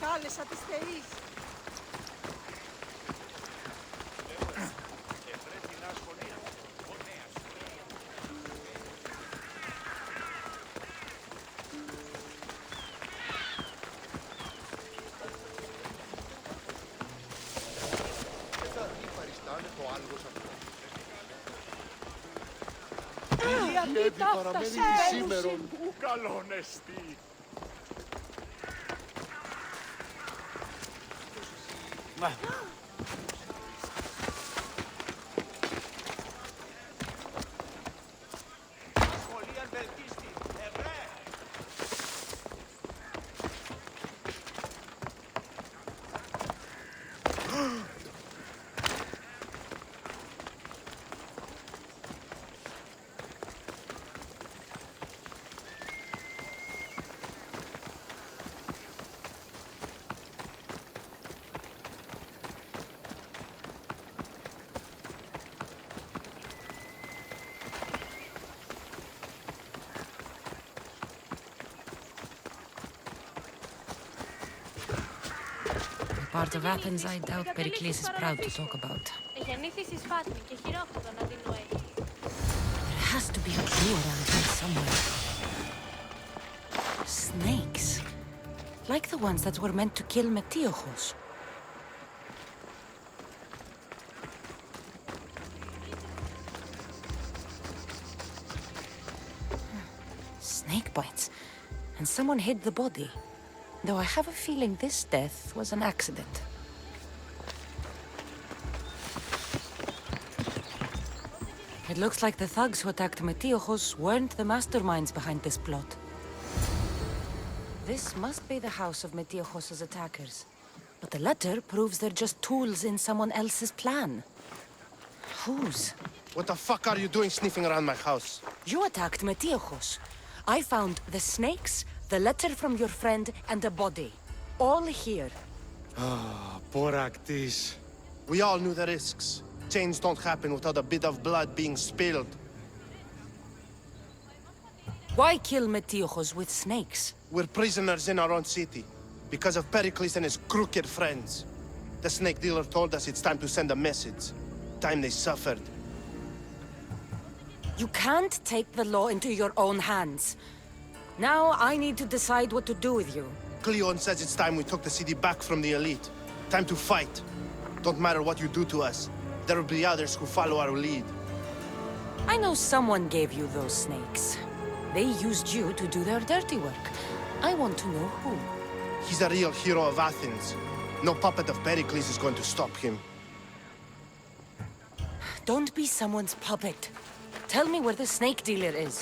Κάλεσα τις θεείς. Γιατί παραμένει σήμερον. Ου καλόν εστί. Part of Athens I doubt Pericles is proud to talk about. There has to be a clue around here somewhere. Snakes. Like the ones that were meant to kill Metiochos. Snake bites. And someone hid the body. Though I have a feeling this death was an accident. It looks like the thugs who attacked Metiochos weren't the masterminds behind this plot. This must be the house of Metiochos' attackers. But the letter proves they're just tools in someone else's plan. Whose? What the fuck are you doing sniffing around my house? You attacked Metiochos. I found the snakes, the letter from your friend, and a body. All here. Πορακτής. We all knew the risks. Change don't happen without a bit of blood being spilled. Why kill Metiochos with snakes? We're prisoners in our own city. Because of Pericles and his crooked friends. The snake dealer told us it's time to send a message. Time they suffered. You can't take the law into your own hands. Now I need to decide what to do with you. Cleon says it's time we took the city back from the elite. Time to fight. Don't matter what you do to us. There will be others who follow our lead. I know someone gave you those snakes. They used you to do their dirty work. I want to know who. He's a real hero of Athens. No puppet of Pericles is going to stop him. Don't be someone's puppet. Tell me where the snake dealer is.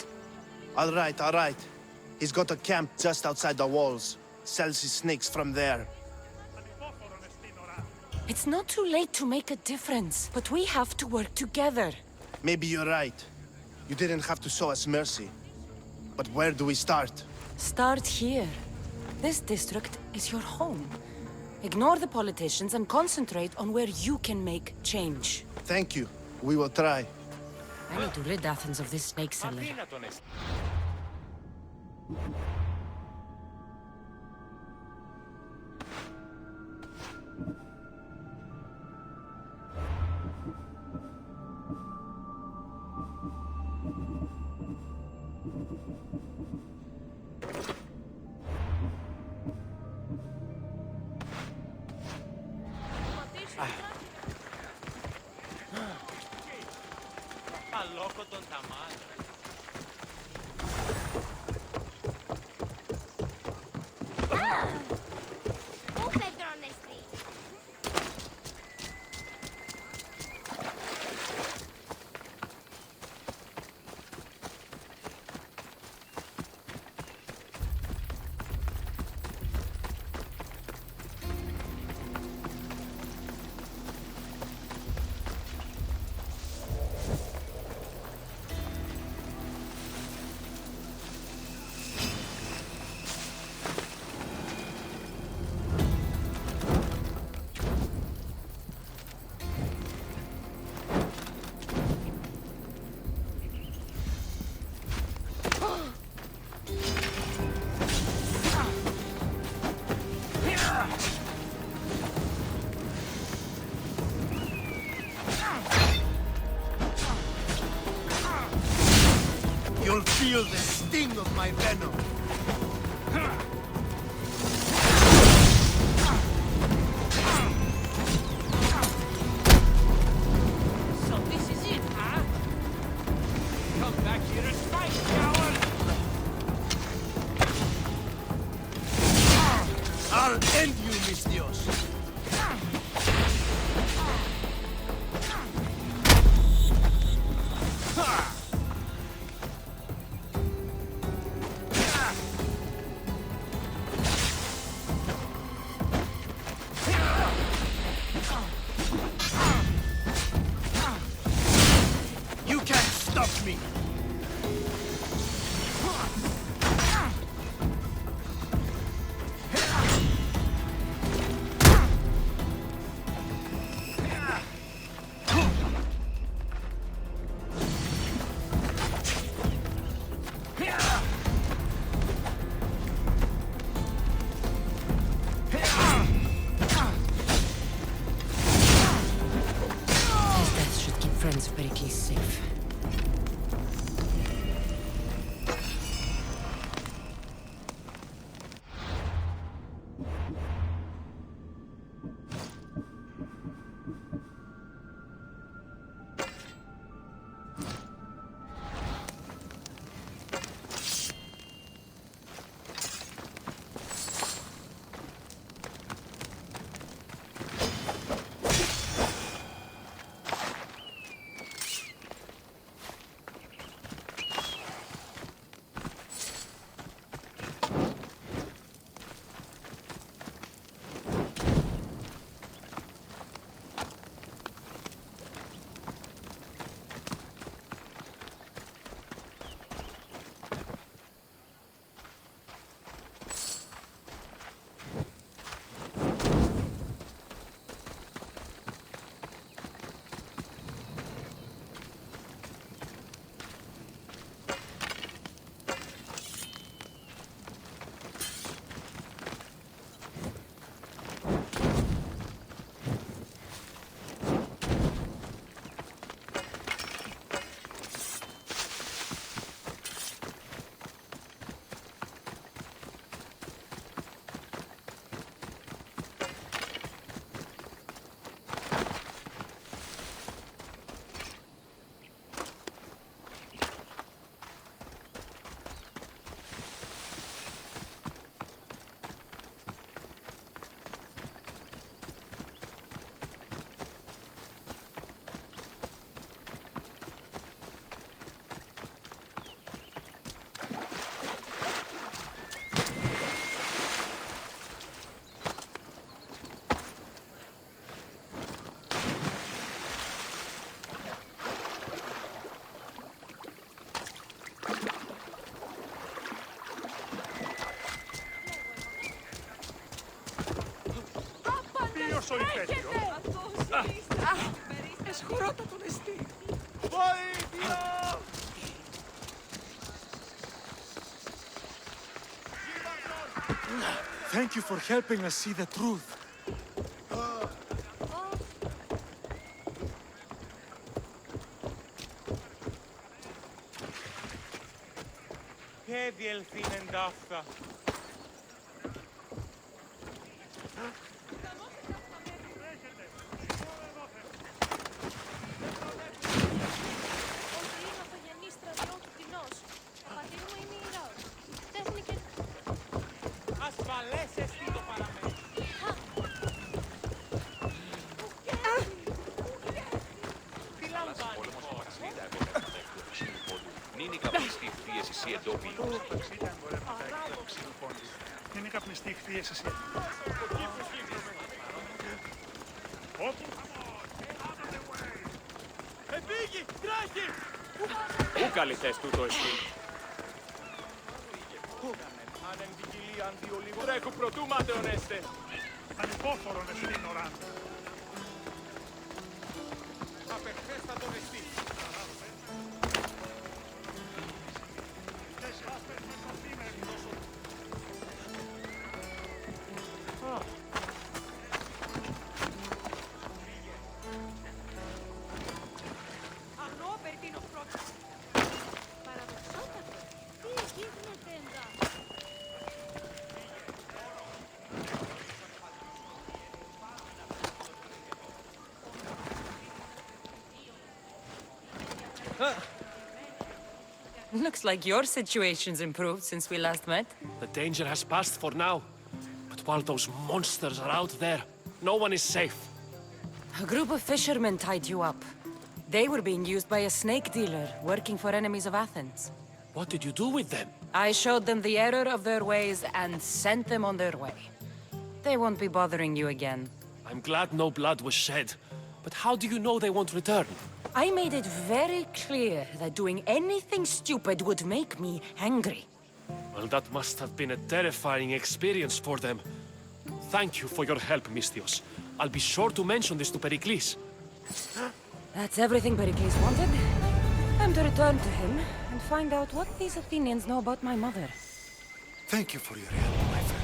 All right. He's got a camp just outside the walls. Sells his snakes from there. It's not too late to make a difference, but we have to work together. Maybe you're right. You didn't have to show us mercy. But where do we start? Start here. This district is your home. Ignore the politicians and concentrate on where you can make change. Thank you. We will try. I need to rid Athens of this snake seller. Loco τον ταμάν. Πού πετρώνεστε? You'll feel the sting of my venom. So this is it, huh? Come back here and fight, coward! I'll end you, mis Dios. You can't stop me. His death should keep friends of Pericles safe. Ποιος ο υπέτειος? Εσχουρότα τον εστί. Βοήθεια! Thank you for helping us see the truth. Και διελθύνεν ταύτα. Είναι αυτογενής στρατιώτου κοινός. Ο πατήρ μου είναι ιερός. Τέχνη και... Ασφαλές εστί το παραμένει. Τι λαμβάνει χώρα. Είναι η καπνιστή πίεση εσύ εντόπιοι. Είναι καπνιστή χθίες εσύ. Επίγει! Τράχει! Πού καλυθές τούτο εσύ. Αν εν ποικιλία αντίο λίγο τρέχου προτού μάταιον έστε. Ανυπόφορον εστίν οράν. Απεχθέστα τον εστί. Αγνώ περί τίνος πρόκειται. Παραδοξόταν. Looks like your situation's improved since we last met. The danger has passed for now. But while those monsters are out there, no one is safe. A group of fishermen tied you up. They were being used by a snake dealer working for enemies of Athens. What did you do with them? I showed them the error of their ways and sent them on their way. They won't be bothering you again. I'm glad no blood was shed. But how do you know they won't return? I made it very clear that doing anything stupid would make me angry. Well, that must have been a terrifying experience for them. Thank you for your help, Misthios. I'll be sure to mention this to Pericles. That's everything Pericles wanted. I'm to return to him and find out what these Athenians know about my mother. Thank you for your help, my friend.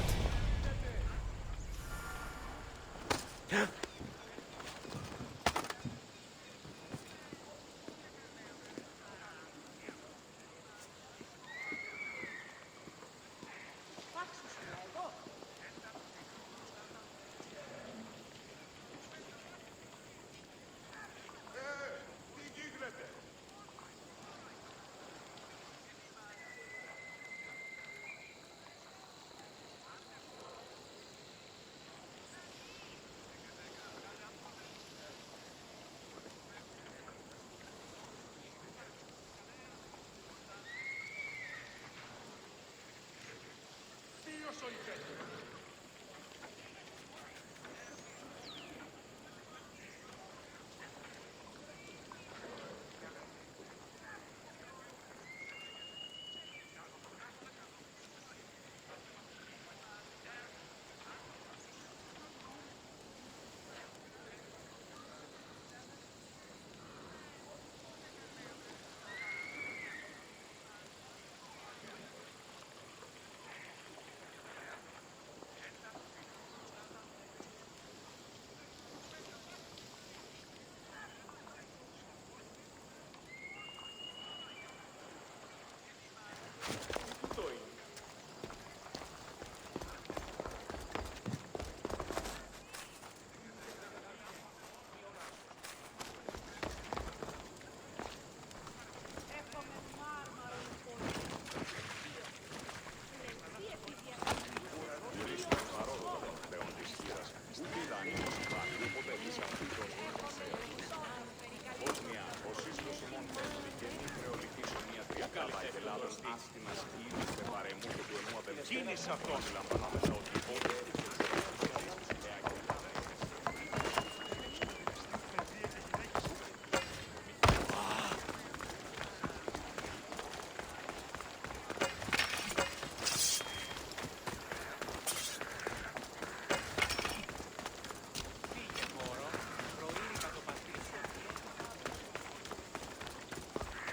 Κίνησε αυτόν.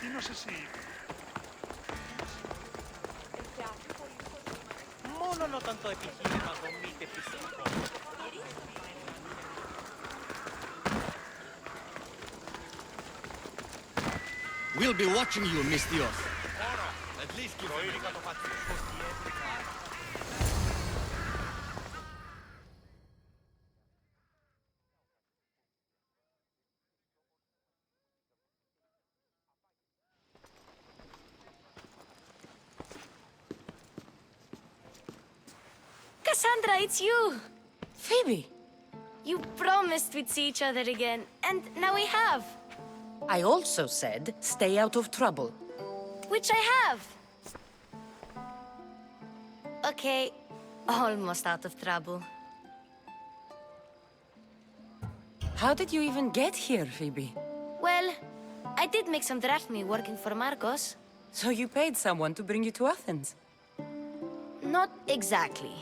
Τίνος εσύ. Μόνον όταν το επιχείρημα δομείται φυσικό. We'll be watching you, Misthios. At least give me το πατσί. Cassandra, it's you! Phoebe! You promised we'd see each other again, and now we have. I also said, stay out of trouble. Which I have. Okay, almost out of trouble. How did you even get here, Phoebe? Well, I did make some drachmi working for Marcos. So you paid someone to bring you to Athens? Not exactly.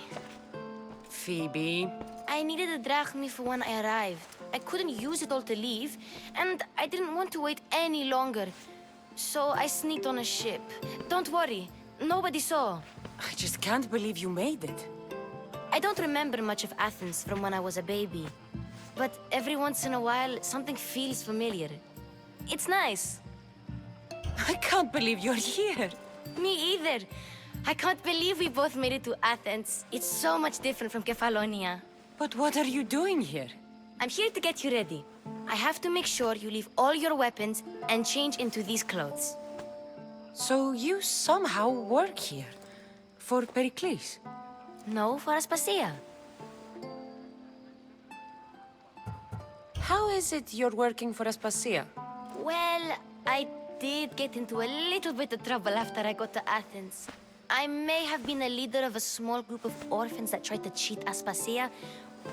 Phoebe... I needed a drachmi for when I arrived. I couldn't use it all to leave, and I didn't want to wait any longer. So I sneaked on a ship. Don't worry, nobody saw. I just can't believe you made it. I don't remember much of Athens from when I was a baby. But every once in a while, something feels familiar. It's nice. I can't believe you're here. Me either. I can't believe we both made it to Athens. It's so much different from Kefalonia. But what are you doing here? I'm here to get you ready. I have to make sure you leave all your weapons and change into these clothes. So you somehow work here? For Pericles? No, for Aspasia. How is it you're working for Aspasia? Well, I did get into a little bit of trouble after I got to Athens. I may have been a leader of a small group of orphans that tried to cheat Aspasia.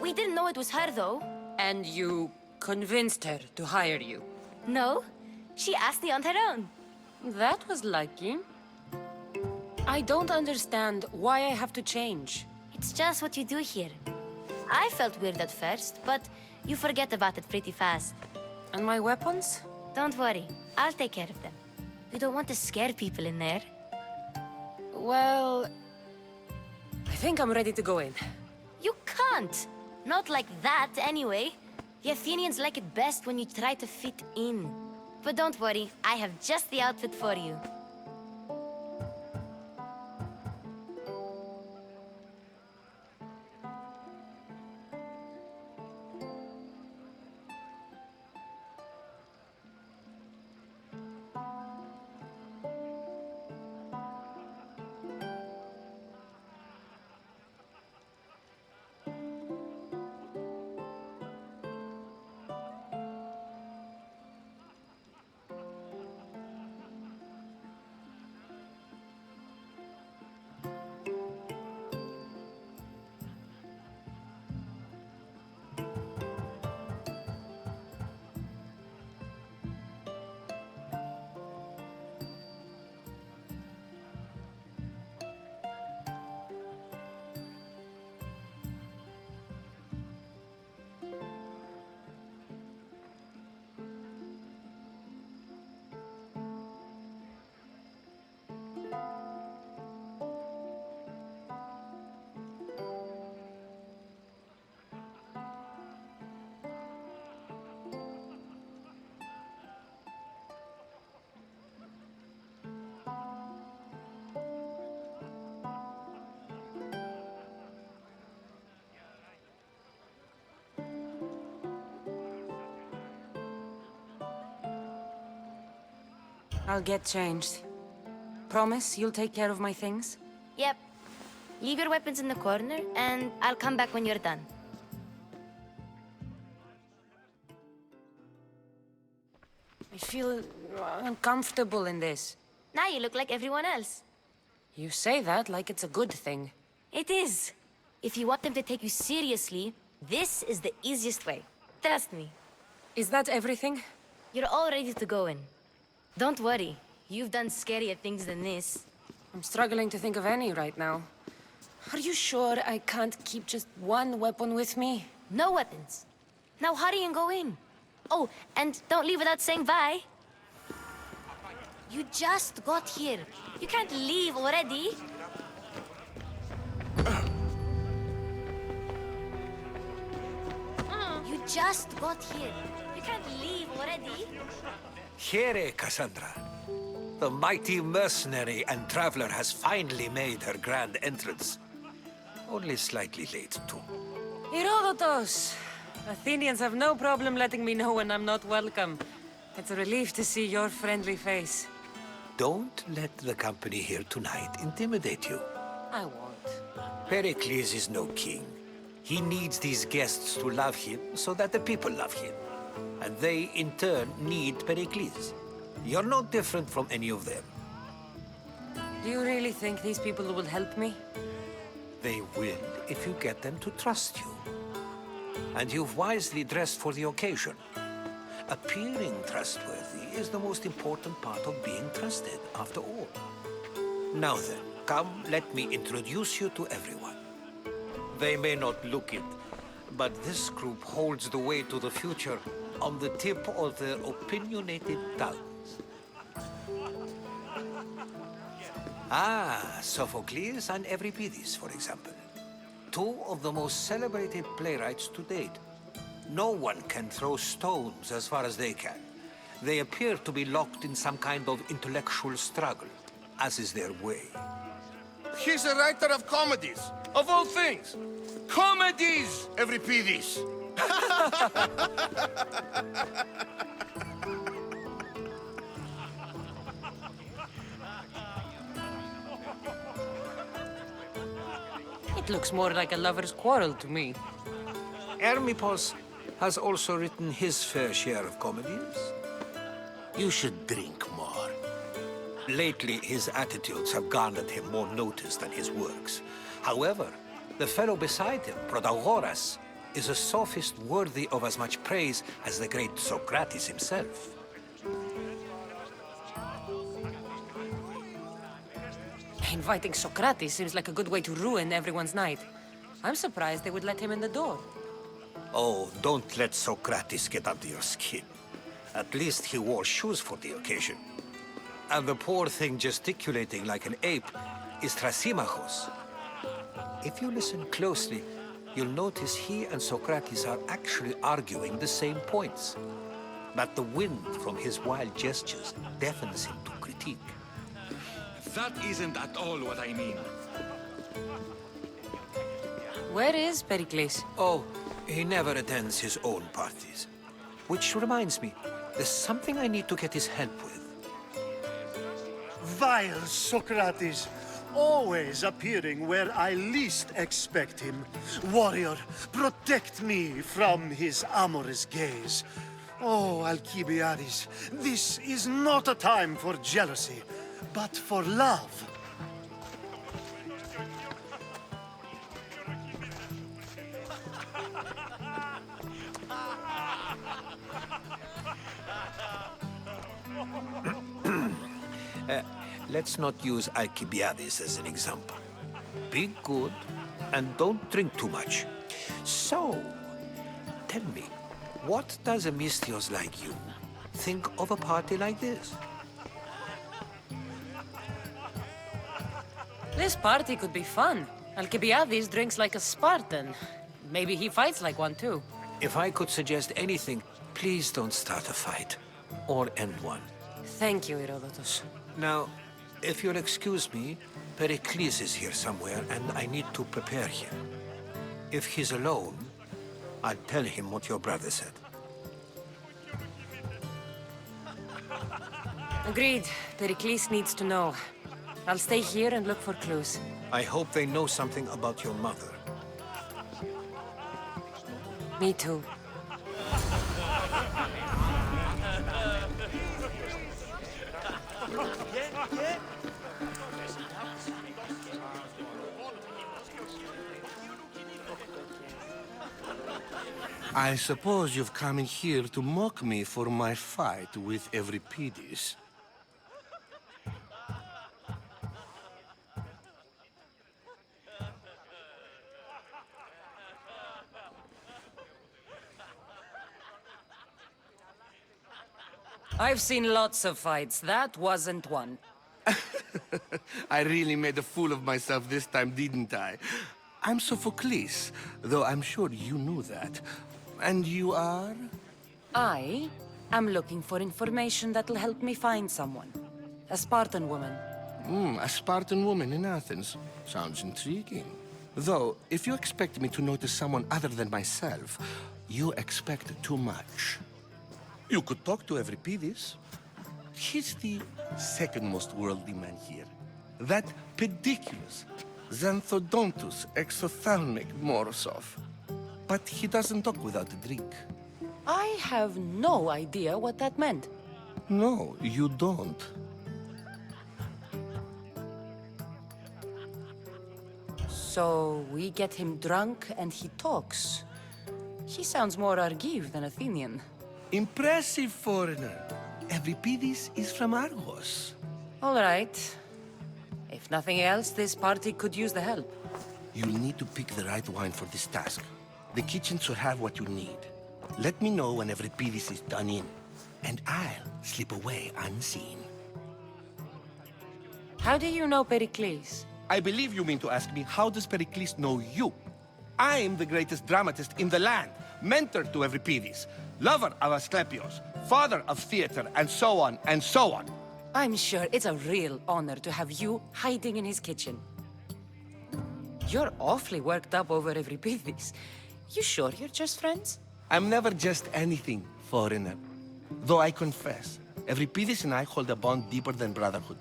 We didn't know it was her, though. And you convinced her to hire you? No, she asked me on her own. That was lucky. I don't understand why I have to change. It's just what you do here. I felt weird at first, but you forget about it pretty fast. And my weapons? Don't worry, I'll take care of them. You don't want to scare people in there. Well, I think I'm ready to go in. You can't! Not like that, anyway. The Athenians like it best when you try to fit in. But don't worry, I have just the outfit for you. I'll get changed. Promise you'll take care of my things? Yep. Leave your weapons in the corner, and I'll come back when you're done. I feel uncomfortable in this. Now you look like everyone else. You say that like it's a good thing. It is. If you want them to take you seriously, this is the easiest way. Trust me. Is that everything? You're all ready to go in. Don't worry. You've done scarier things than this. I'm struggling to think of any right now. Are you sure I can't keep just one weapon with me? No weapons. Now hurry and go in. Oh, and don't leave without saying bye. You just got here. You can't leave already. You just got here. You can't leave already. Here, Cassandra. The mighty mercenary and traveler has finally made her grand entrance. Only slightly late, too. Herodotus! Athenians have no problem letting me know when I'm not welcome. It's a relief to see your friendly face. Don't let the company here tonight intimidate you. I won't. Pericles is no king. He needs these guests to love him so that the people love him. And they, in turn, need Pericles. You're no different from any of them. Do you really think these people will help me? They will if you get them to trust you. And you've wisely dressed for the occasion. Appearing trustworthy is the most important part of being trusted, after all. Now then, come, let me introduce you to everyone. They may not look it, but this group holds the way to the future on the tip of their opinionated tongues. Ah, Sophocles and Euripides, for example. Two of the most celebrated playwrights to date. No one can throw stones as far as they can. They appear to be locked in some kind of intellectual struggle, as is their way. He's a writer of comedies, of all things. Comedies, Euripides. It looks more like a lover's quarrel to me. Hermipos has also written his fair share of comedies. You should drink more. Lately, his attitudes have garnered him more notice than his works. However, the fellow beside him, Protagoras, is a sophist worthy of as much praise as the great Socrates himself. Inviting Socrates seems like a good way to ruin everyone's night. I'm surprised they would let him in the door. Oh, don't let Socrates get under your skin. At least he wore shoes for the occasion. And the poor thing gesticulating like an ape is Thrasymachos. If you listen closely, you'll notice he and Socrates are actually arguing the same points. But the wind from his wild gestures deafens him to critique. That isn't at all what I mean. Where is Pericles? Oh, he never attends his own parties. Which reminds me, there's something I need to get his help with. Vile Socrates, always appearing where I least expect him. Warrior, protect me from his amorous gaze. Oh, Alcibiades, this is not a time for jealousy, but for love. Let's not use Alcibiades as an example. Be good and don't drink too much. So, tell me, what does a Misthios like you think of a party like this? This party could be fun. Alcibiades drinks like a Spartan. Maybe he fights like one too. If I could suggest anything, please don't start a fight or end one. Thank you, Herodotus. Now, if you'll excuse me, Pericles is here somewhere and I need to prepare him. If he's alone, I'll tell him what your brother said. Agreed. Pericles needs to know. I'll stay here and look for clues. I hope they know something about your mother. Me too. I suppose you've come in here to mock me for my fight with Euripides. I've seen lots of fights. That wasn't one. I really made a fool of myself this time, didn't I? I'm Sophocles, though I'm sure you knew that. And you are? I am looking for information that'll help me find someone. A Spartan woman. A Spartan woman in Athens. Sounds intriguing. Though, if you expect me to notice someone other than myself, you expect too much. You could talk to Euripides. He's the second most worldly man here. That pediculous Xanthodontus exophthalmic Morosov. But he doesn't talk without a drink. I have no idea what that meant. No, you don't. So we get him drunk and he talks. He sounds more Argive than Athenian. Impressive foreigner. Euripides is from Argos. All right. If nothing else, this party could use the help. You'll need to pick the right wine for this task. The kitchen should have what you need. Let me know when Euripides is done in, and I'll slip away unseen. How do you know Pericles? I believe you mean to ask me, how does Pericles know you? I'm the greatest dramatist in the land, mentor to Euripides, lover of Asclepios, father of theater, and so on, and so on. I'm sure it's a real honor to have you hiding in his kitchen. You're awfully worked up over Euripides. You sure you're just friends? I'm never just anything, foreigner. Though I confess, Euripides and I hold a bond deeper than brotherhood.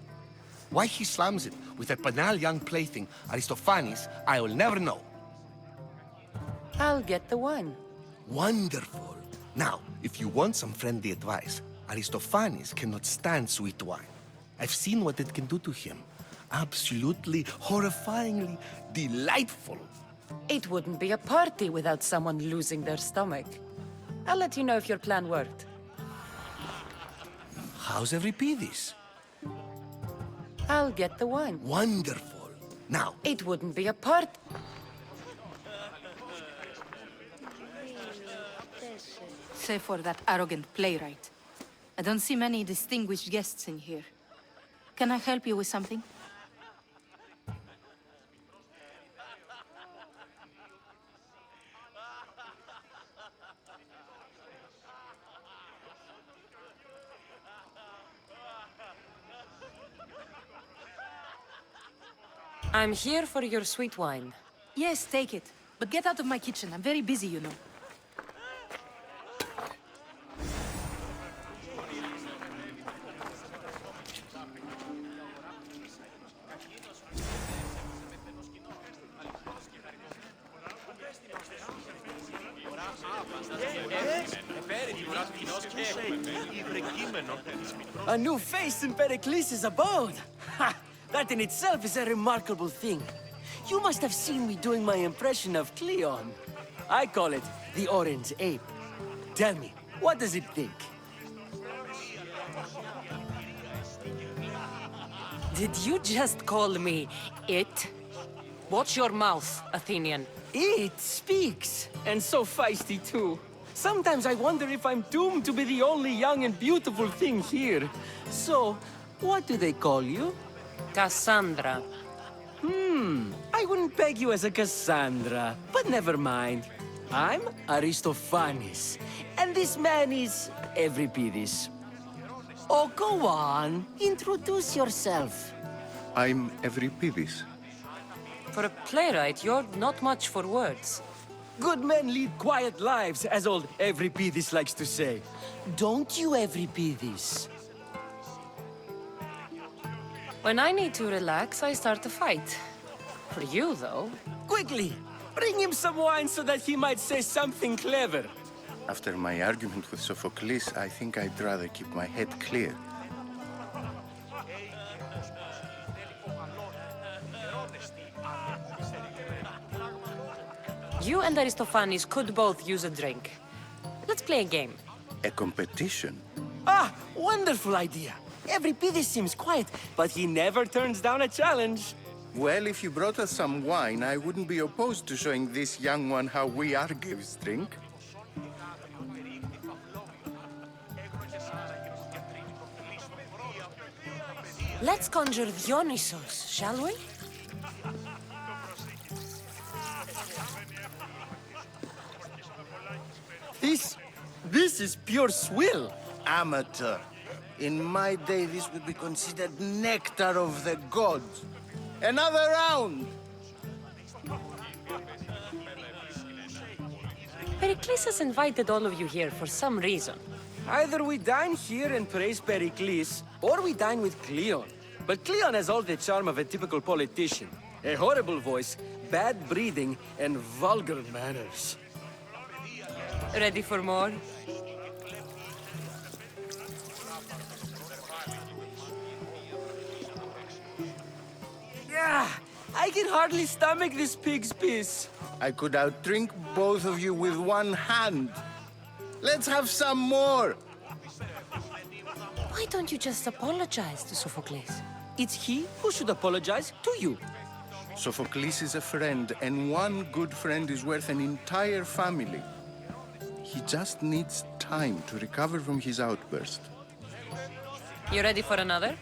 Why he slams it with a banal young plaything, Aristophanes, I will never know. I'll get the wine. Wonderful. Now, if you want some friendly advice, Aristophanes cannot stand sweet wine. I've seen what it can do to him. Absolutely, horrifyingly delightful. It wouldn't be a party without someone losing their stomach. I'll let you know if your plan worked. How's Euripides? I'll get the wine. Wonderful. Now, It wouldn't be a party. Save for that arrogant playwright. I don't see many distinguished guests in here. Can I help you with something? I'm here for your sweet wine. Yes, take it. But get out of my kitchen. I'm very busy, you know. A new face in Pericles' abode! Ha! That in itself is a remarkable thing. You must have seen me doing my impression of Cleon. I call it the Orange Ape. Tell me, what does it think? Did you just call me it? Watch your mouth, Athenian. It speaks, and so feisty too. Sometimes I wonder if I'm doomed to be the only young and beautiful thing here. So, what do they call you? Cassandra. I wouldn't peg you as a Cassandra, but never mind. I'm Aristophanes, and this man is Euripides. Oh, go on. Introduce yourself. I'm Euripides. For a playwright, you're not much for words. Good men lead quiet lives, as old Euripides likes to say. Don't you, Euripides? When I need to relax, I start a fight. For you, though. Quickly, bring him some wine so that he might say something clever. After my argument with Sophocles, I think I'd rather keep my head clear. You and Aristophanes could both use a drink. Let's play a game. A competition? Ah, wonderful idea. Euripides seems quiet, but he never turns down a challenge. Well, if you brought us some wine, I wouldn't be opposed to showing this young one how we Argives drink. Let's conjure Dionysos, shall we? This is pure swill. Amateur. In my day, this would be considered nectar of the gods. Another round! Pericles has invited all of you here for some reason. Either we dine here and praise Pericles, or we dine with Cleon. But Cleon has all the charm of a typical politician. A horrible voice, bad breeding, and vulgar manners. Ready for more? Yeah, I can hardly stomach this pig's piss. I could outdrink both of you with one hand. Let's have some more! Why don't you just apologize to Sophocles? It's he who should apologize to you. Sophocles is a friend, and one good friend is worth an entire family. He just needs time to recover from his outburst. You ready for another?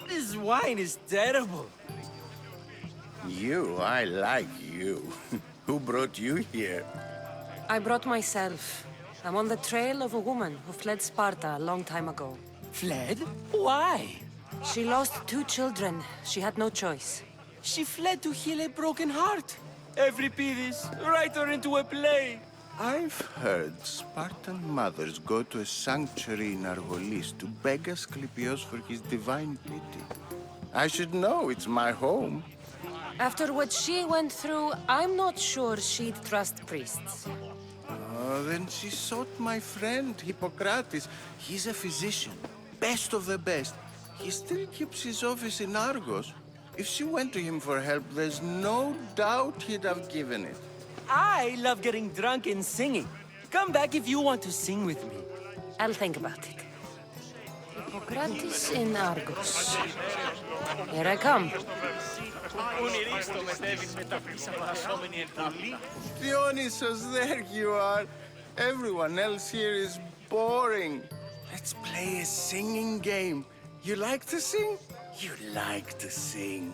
This wine is terrible. You, I like you. Who brought you here? I brought myself. I'm on the trail of a woman who fled Sparta a long time ago. Fled? Why? She lost 2 children. She had no choice. She fled to heal a broken heart. Euripides, write her into a play. I've heard Spartan mothers go to a sanctuary in Argolis to beg Asclepios for his divine pity. I should know, it's my home. After what she went through, I'm not sure she'd trust priests. Oh, then she sought my friend, Hippocrates. He's a physician, best of the best. He still keeps his office in Argos. If she went to him for help, there's no doubt he'd have given it. I love getting drunk and singing. Come back if you want to sing with me. I'll think about it. Hippocrates in Argos. Here I come. Dionysus, there you are. Everyone else here is boring. Let's play a singing game. You like to sing? You like to sing.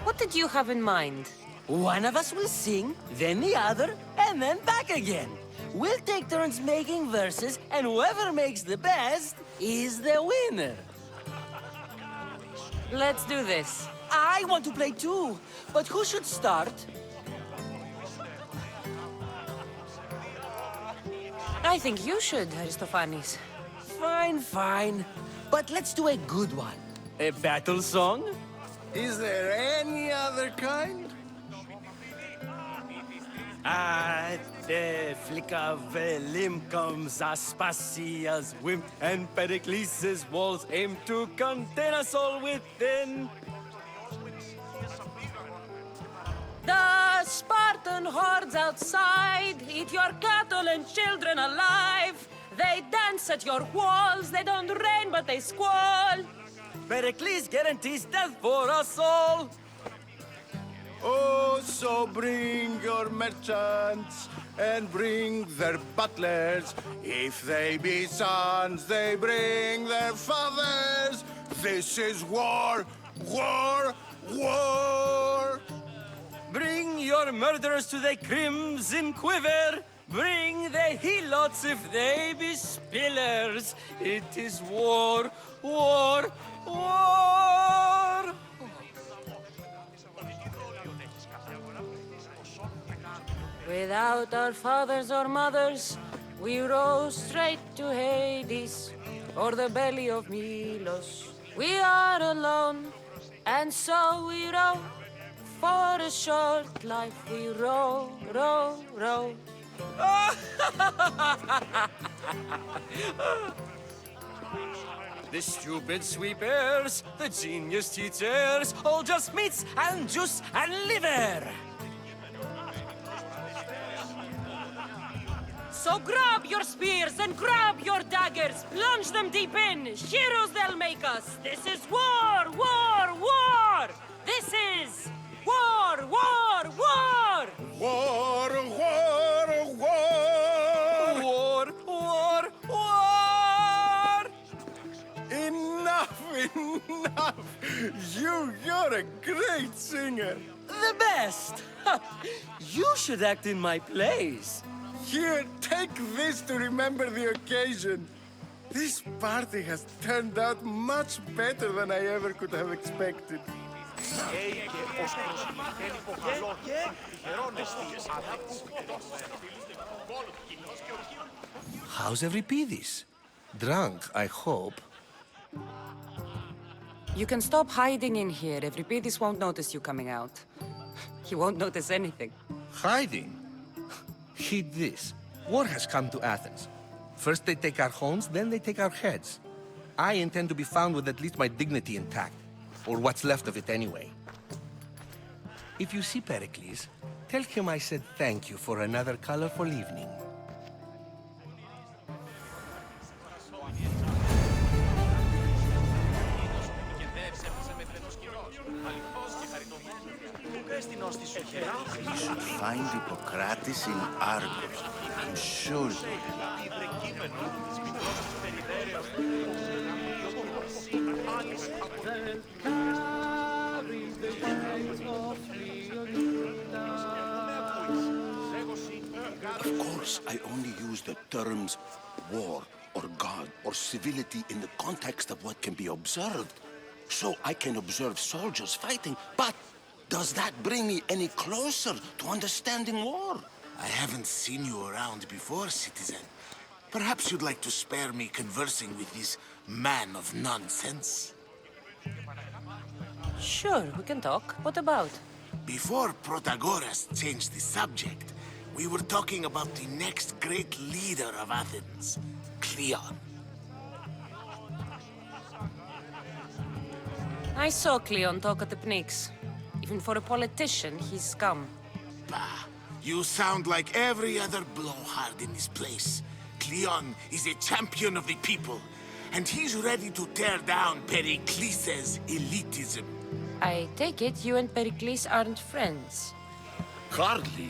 What did you have in mind? One of us will sing, then the other, and then back again. We'll take turns making verses, and whoever makes the best is the winner. Let's do this. I want to play too, but who should start? I think you should, Aristophanes. Fine, fine. But let's do a good one. A battle song? Is there any other kind? At the flick of a limb comes Aspasia's whim, and Pericles' walls aim to contain us all within. The Spartan hordes outside eat your cattle and children alive. They dance at your walls, they don't rain but they squall. Pericles guarantees death for us all. Oh, so bring your merchants and bring their butlers. If they be sons, they bring their fathers. This is war, war, war. Bring your murderers to the crimson quiver. Bring the helots if they be spillers. It is war, war, war. Without our fathers or mothers, we rose straight to Hades, or the belly of Milos. We are alone, and so we row. For a short life we row, row, row. The stupid sweepers, the genius teachers, all just meats and juice and liver. So grab your spears and grab your daggers, plunge them deep in, heroes they'll make us. This is war, war, war! This is war, war, war! War, war, war! War, war, war! Enough, enough! You're a great singer. The best! You should act in my plays. Here, take this to remember the occasion. This party has turned out much better than I ever could have expected. How's Euripides? Drunk, I hope. You can stop hiding in here. Euripides won't notice you coming out. He won't notice anything. Hiding? Heed this. War has come to Athens. First they take our homes, then they take our heads. I intend to be found with at least my dignity intact. Or what's left of it anyway. If you see Pericles, tell him I said thank you for another colorful evening. We should find Hippocrates in Argos. I'm sure. Of course, I only use the terms war, or God or civility in the context of what can be observed. So I can observe soldiers fighting, but does that bring me any closer to understanding war? I haven't seen you around before, citizen. Perhaps you'd like to spare me conversing with this man of nonsense? Sure, we can talk. What about? Before Protagoras changed the subject, we were talking about the next great leader of Athens, Cleon. I saw Cleon talk at the Pnyx. Even for a politician, he's scum. Bah, you sound like every other blowhard in this place. Cleon is a champion of the people, and he's ready to tear down Pericles' elitism. I take it you and Pericles aren't friends. Hardly.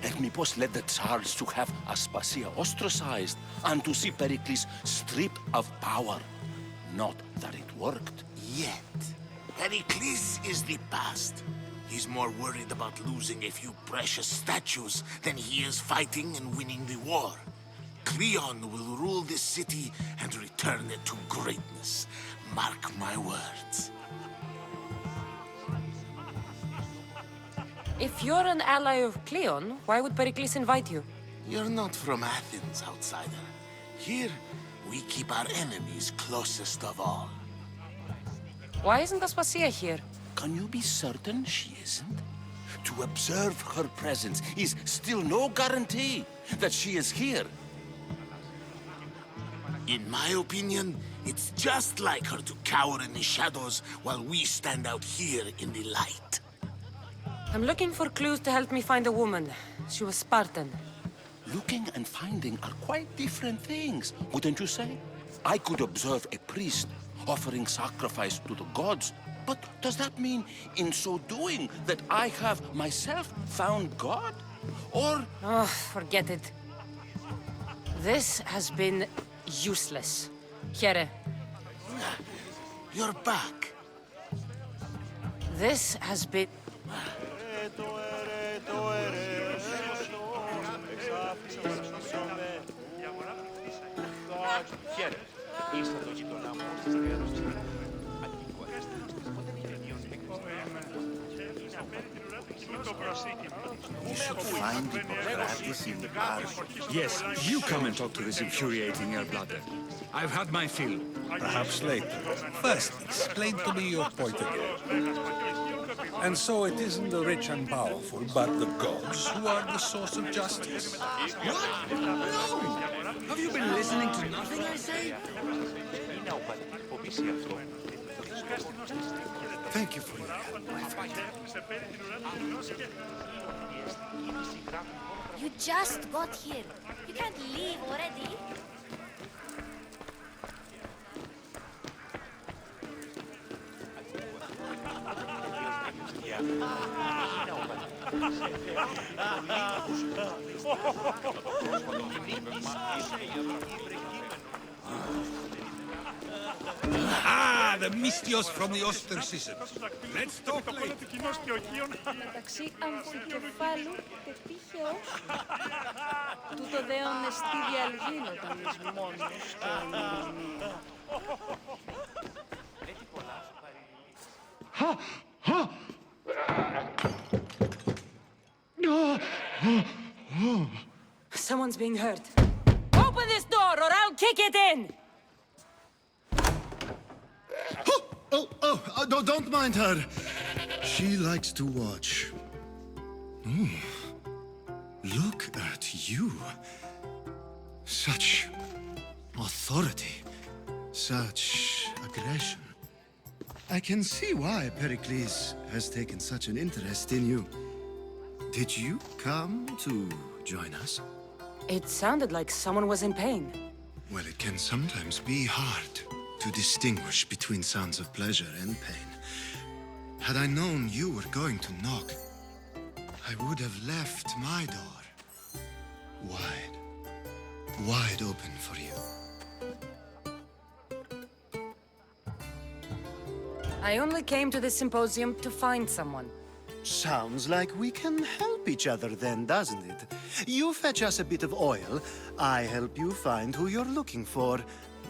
Hermipos led the Tsars to have Aspasia ostracized and to see Pericles stripped of power. Not that it worked. Yet, Pericles is the past. He's more worried about losing a few precious statues than he is fighting and winning the war. Cleon will rule this city and return it to greatness. Mark my words. If you're an ally of Cleon, why would Pericles invite you? You're not from Athens, outsider. Here, we keep our enemies closest of all. Why isn't Aspasia here? Can you be certain she isn't? To observe her presence is still no guarantee that she is here. In my opinion, it's just like her to cower in the shadows while we stand out here in the light. I'm looking for clues to help me find a woman. She was Spartan. Looking and finding are quite different things, wouldn't you say? I could observe a priest offering sacrifice to the gods, but does that mean, in so doing, that I have myself found God? Or... Oh, forget it. This has been useless. Here. You're back. This has been... Χαίρετε. Είστε το γειτονά μου στις Τριαδοσίες. You should find Hippocrates in the park. Yes, you come and talk to this infuriating air-bladder. I've had my fill. Perhaps later. First, explain to me your point of view. And so it isn't the rich and powerful, but the gods who are the source of justice. What? No! Have you been listening to nothing I say? Thank you for your help, my friend. You just got here. You can't leave already. Ah, the mystios from the ostracism. Let's talk later. Μεταξύ αμφικεφάλου και τύχεως. Τούτο δέον εστί διαλγήν όταν εις μόνος και ανήμνη. Someone's being hurt. Open this door or I'll kick it in! Don't mind her. She likes to watch. Look at you. Such authority. Such aggression. I can see why Pericles has taken such an interest in you. Did you come to join us? It sounded like someone was in pain. Well, it can sometimes be hard to distinguish between sounds of pleasure and pain. Had I known you were going to knock, I would have left my door wide open for you. I only came to this symposium to find someone. Sounds like we can help each other then, doesn't it? You fetch us a bit of oil, I help you find who you're looking for.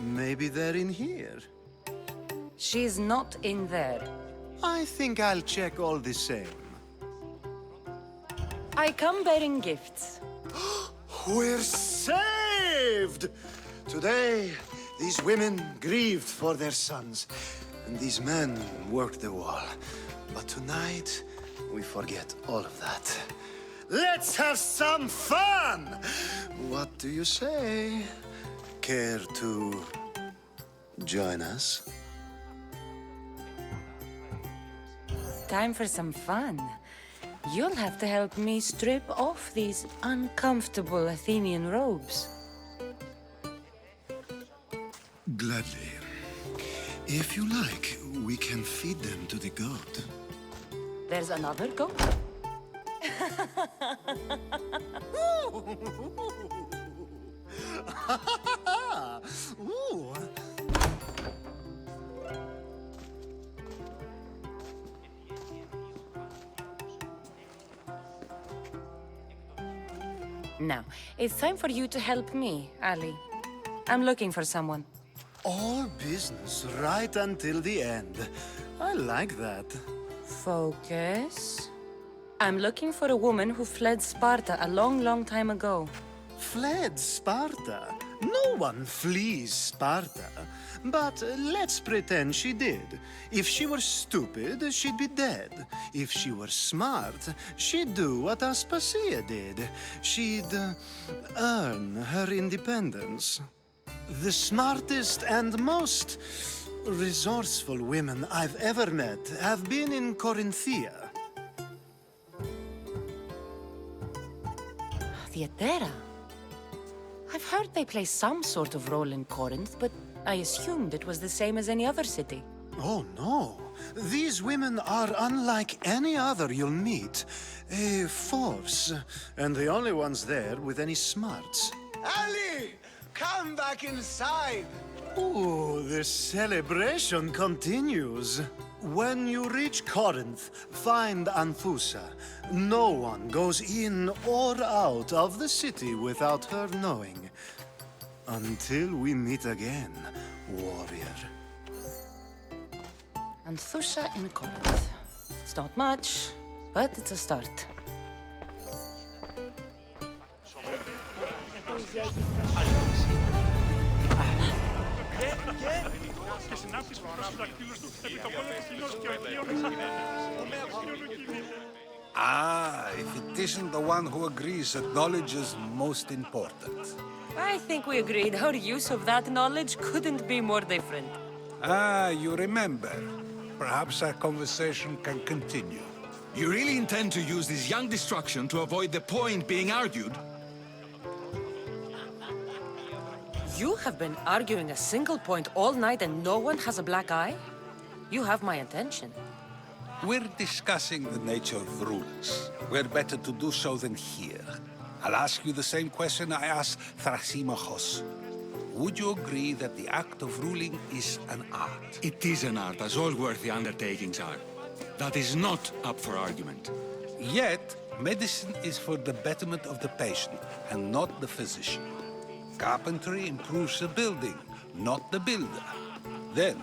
Maybe they're in here. She's not in there. I think I'll check all the same. I come bearing gifts. We're saved! Today, these women grieved for their sons, and these men worked the wall. But tonight, we forget all of that. Let's have some fun! What do you say? Care to join us? Time for some fun. You'll have to help me strip off these uncomfortable Athenian robes. Gladly. If you like, we can feed them to the goat. There's another goat? Ooh. Now, it's time for you to help me, Ali. I'm looking for someone. All business right until the end. I like that. Focus. I'm looking for a woman who fled Sparta a long, long time ago. Fled Sparta? No one flees Sparta. But let's pretend she did. If she were stupid, she'd be dead. If she were smart, she'd do what Aspasia did. She'd earn her independence. The smartest and most resourceful women I've ever met have been in Corinthia. Theatera. I've heard they play some sort of role in Corinth, but I assumed it was the same as any other city. Oh, no. These women are unlike any other you'll meet. A force, and the only ones there with any smarts. Ali! Come back inside! Ooh, the celebration continues. When you reach Corinth, find Anthusa. No one goes in or out of the city without her knowing. Until we meet again, warrior. Anthusa in Corinth. It's not much, but it's a start. Ah, if it isn't the one who agrees that knowledge is most important. I think we agreed our use of that knowledge couldn't be more different. Ah, you remember. Perhaps our conversation can continue. You really intend to use this young destruction to avoid the point being argued? You have been arguing a single point all night and no one has a black eye? You have my attention. We're discussing the nature of rules. Where better to do so than here? I'll ask you the same question I asked Thrasymachos. Would you agree that the act of ruling is an art? It is an art, as all worthy undertakings are. That is not up for argument. Yet, medicine is for the betterment of the patient and not the physician. Carpentry improves the building, not the builder. Then,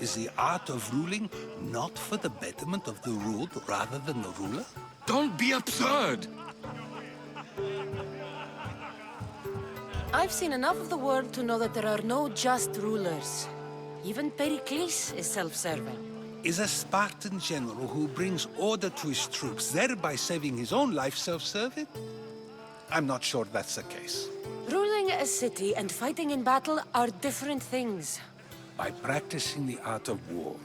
is the art of ruling not for the betterment of the ruled rather than the ruler? Don't be absurd! I've seen enough of the world to know that there are no just rulers. Even Pericles is self-serving. Is a Spartan general who brings order to his troops, thereby saving his own life, self-serving? I'm not sure that's the case. Ruling a city and fighting in battle are different things. By practicing the art of war,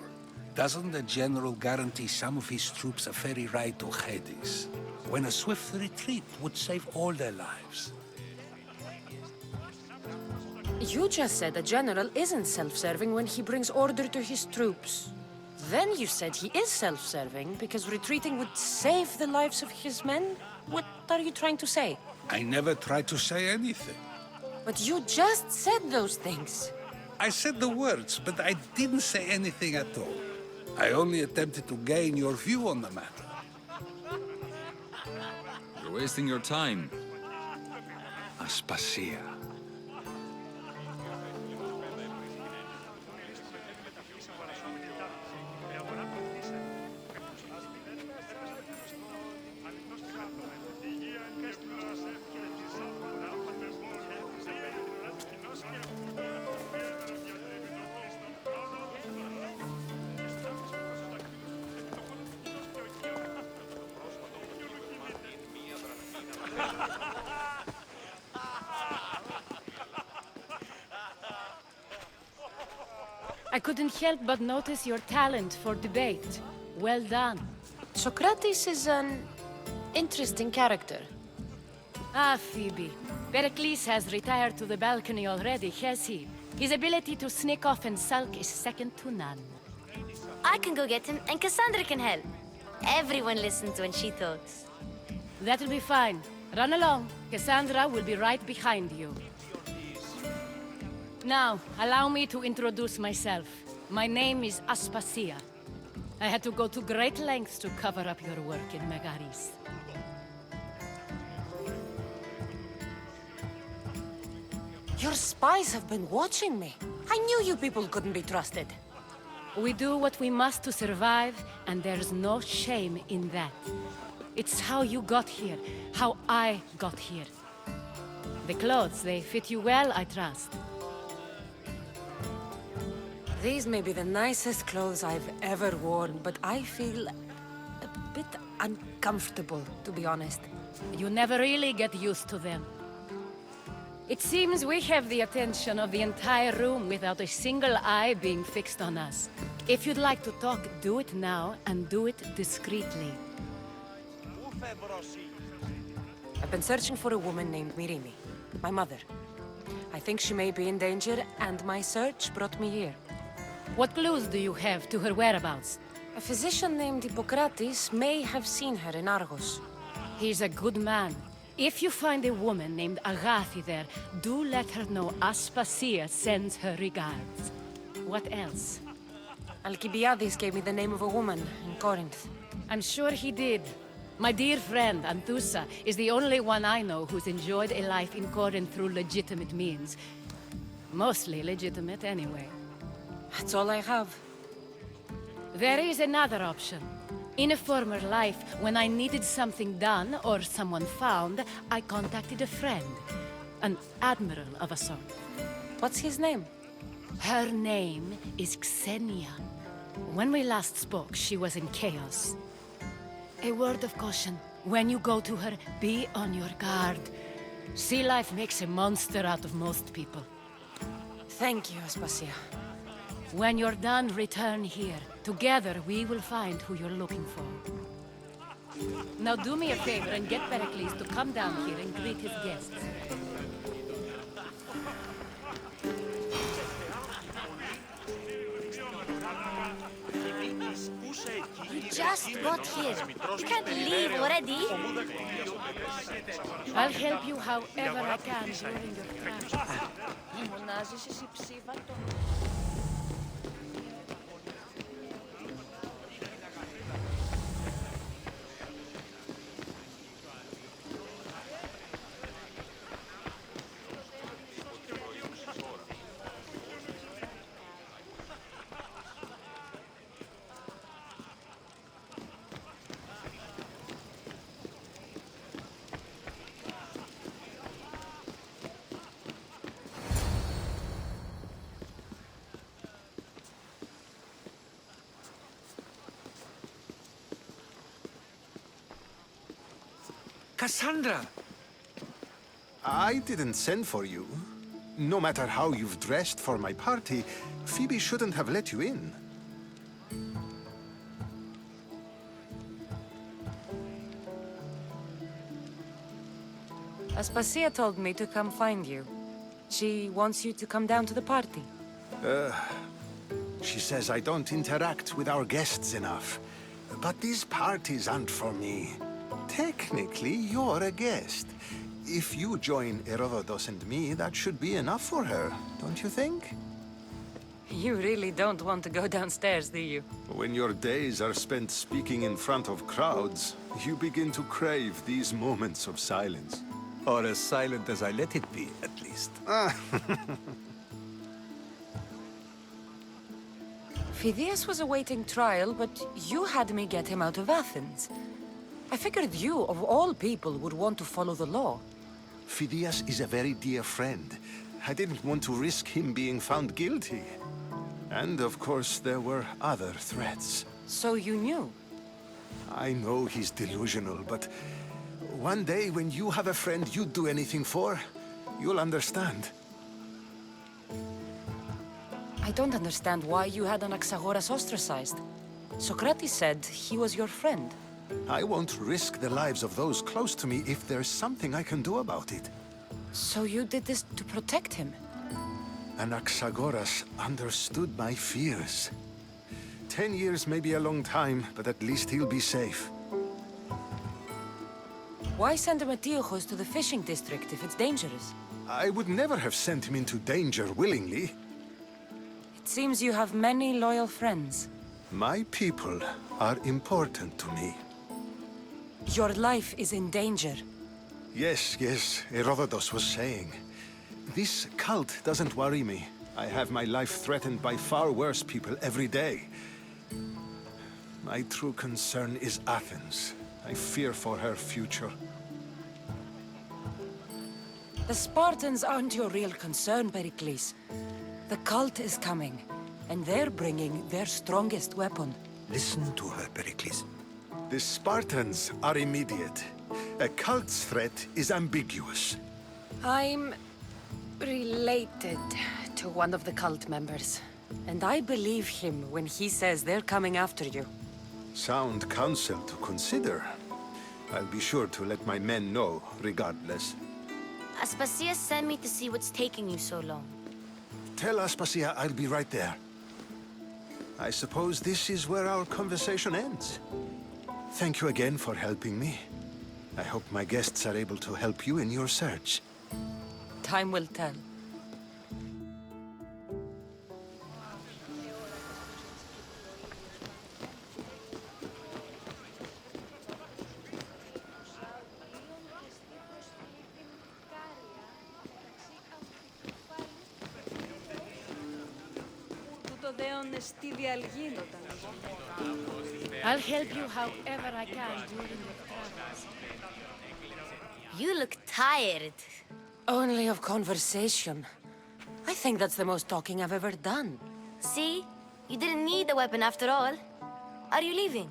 doesn't the general guarantee some of his troops a ferry ride to Hades, when a swift retreat would save all their lives? You just said a general isn't self-serving when he brings order to his troops. Then you said he is self-serving because retreating would save the lives of his men? What are you trying to say? I never tried to say anything. But you just said those things. I said the words, but I didn't say anything at all. I only attempted to gain your view on the matter. You're wasting your time. Aspasia. I couldn't help but notice your talent for debate. Well done. Socrates is an interesting character. Ah, Phoebe. Pericles has retired to the balcony already, has he? His ability to sneak off and sulk is second to none. I can go get him, and Cassandra can help. Everyone listens when she talks. That'll be fine. Run along. Cassandra will be right behind you. Now, allow me to introduce myself. My name is Aspasia. I had to go to great lengths to cover up your work in Megaris. Your spies have been watching me. I knew you people couldn't be trusted. We do what we must to survive, and there's no shame in that. It's how you got here, how I got here. The clothes, they fit you well, I trust. These may be the nicest clothes I've ever worn, but I feel a bit uncomfortable, to be honest. You never really get used to them. It seems we have the attention of the entire room without a single eye being fixed on us. If you'd like to talk, do it now, and do it discreetly. I've been searching for a woman named Mirimi, my mother. I think she may be in danger, and my search brought me here. What clues do you have to her whereabouts? A physician named Hippocrates may have seen her in Argos. He's a good man. If you find a woman named Agathi there, do let her know Aspasia sends her regards. What else? Alcibiades gave me the name of a woman in Corinth. I'm sure he did. My dear friend, Anthusa, is the only one I know who's enjoyed a life in Corinth through legitimate means. Mostly legitimate, anyway. That's all I have. There is another option. In a former life, when I needed something done or someone found, I contacted a friend. An admiral of a sort. What's his name? Her name is Xenia. When we last spoke, she was in chaos. A word of caution. When you go to her, be on your guard. Sea life makes a monster out of most people. Thank you, Aspasia. When you're done, return here. Together, we will find who you're looking for. Now do me a favor and get Pericles to come down here and greet his guests. You just got here. You can't leave already. I'll help you however I can during your travels. Cassandra! I didn't send for you. No matter how you've dressed for my party, Phoebe shouldn't have let you in. Aspasia told me to come find you. She wants you to come down to the party. She says I don't interact with our guests enough. But these parties aren't for me. Technically, you're a guest. If you join Herodotus and me, that should be enough for her, don't you think? You really don't want to go downstairs, do you? When your days are spent speaking in front of crowds, You begin to crave these moments of silence. Or as silent as I let it be, at least. Phidias was awaiting trial, but you had me get him out of Athens. I figured you, of all people, would want to follow the law. Phidias is a very dear friend. I didn't want to risk him being found guilty. And of course, there were other threats. So you knew? I know he's delusional, but one day when you have a friend you'd do anything for, you'll understand. I don't understand why you had Anaxagoras ostracized. Socrates said he was your friend. I won't risk the lives of those close to me if there's something I can do about it. So you did this to protect him? Anaxagoras understood my fears. 10 years may be a long time, but at least he'll be safe. Why send Metiochos to the fishing district if it's dangerous? I would never have sent him into danger willingly. It seems you have many loyal friends. My people are important to me. Your life is in danger. Yes, Herodotus was saying. This cult doesn't worry me. I have my life threatened by far worse people every day. My true concern is Athens. I fear for her future. The Spartans aren't your real concern, Pericles. The cult is coming, and they're bringing their strongest weapon. Listen to her, Pericles. The Spartans are immediate. A cult's threat is ambiguous. I'm related to one of the cult members, and I believe him when he says they're coming after you. Sound counsel to consider. I'll be sure to let my men know, regardless. Aspasia sent me to see what's taking you so long. Tell Aspasia I'll be right there. I suppose this is where our conversation ends. Thank you again for helping me. I hope my guests are able to help you in your search. Time will tell. I'll help you however I can during your travels. You look tired. Only of conversation. I think that's the most talking I've ever done. See? You didn't need the weapon after all. Are you leaving?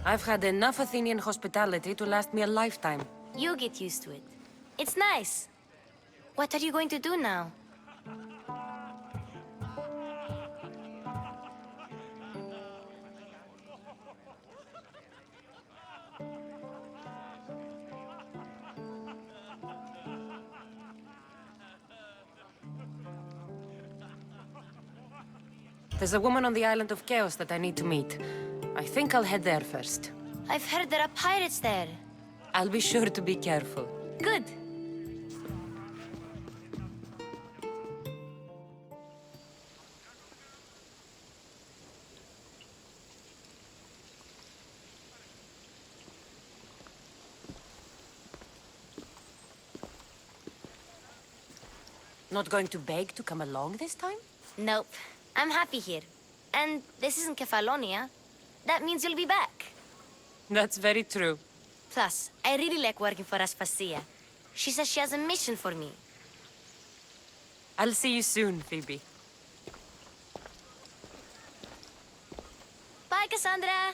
I've had enough Athenian hospitality to last me a lifetime. You get used to it. It's nice. What are you going to do now? There's a woman on the island of Chaos that I need to meet. I think I'll head there first. I've heard there are pirates there. I'll be sure to be careful. Good. Not going to beg to come along this time? Nope. I'm happy here. And this isn't Kefalonia. That means you'll be back. That's very true. Plus, I really like working for Aspasia. She says she has a mission for me. I'll see you soon, Phoebe. Bye, Cassandra!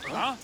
Huh?